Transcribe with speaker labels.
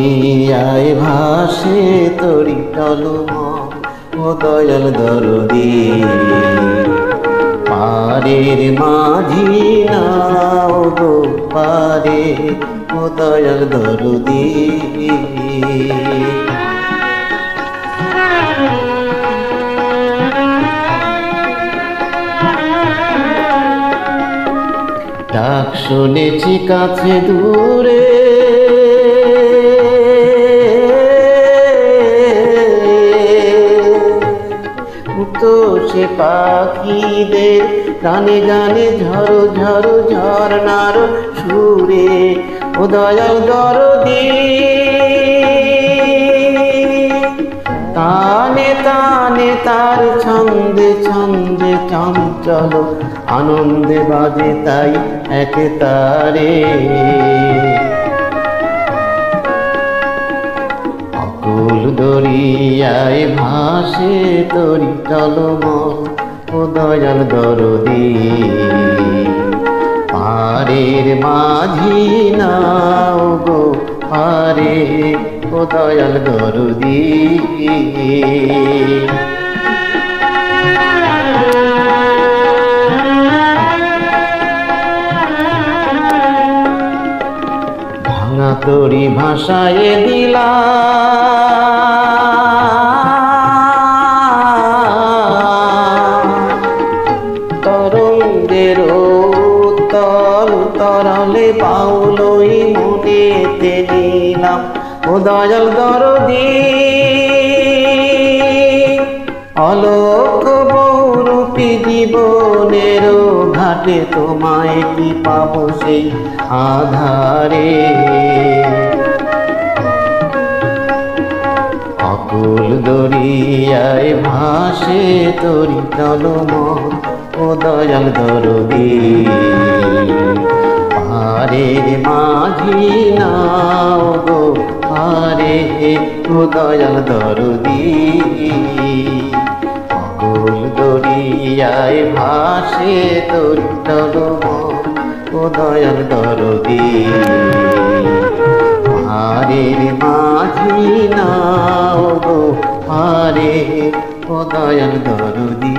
Speaker 1: দরিয়ায় ভাসে তরি টলমল ও দয়াল দরদি পারের মাঝি নাও গো পারে ও দয়াল দরদি ডাক শুনেছি কাছে দূরে তো সে পাখিদের গানে গানে ঝড়ো ঝড়ো ঝরনার সুরে ও দয়াল দরদি তানে তানে তার ছন্দে ছন্দে চঞ্চল আনন্দে বাজে তাই এক তারে অকুল দরিয়ায় ভাসে তরি টলমল ও দয়াল দরদি পারের মাঝি নাও গো পারে ও দয়াল দরদি ভাঙা তরি ভাষায় দিলা তরঙ্গের তল তরলে বাউলই মনেতে নিলাম ও দয়াল দরদি অলোক বহুরূপী জীবনের ঘাটে তোমায় কি পাবো সেই আধারে অকুল দরিয়ায় ভাসে তরি টলমল ও দয়াল দরদি পারের মাঝি নাও গো পারে ও দয়াল দরদি অকুল দরিয়ায় ভাসে তরি টলমল ও দয়াল দরদি পারের মাঝি নাও গো পারে ও দয়াল দরদি।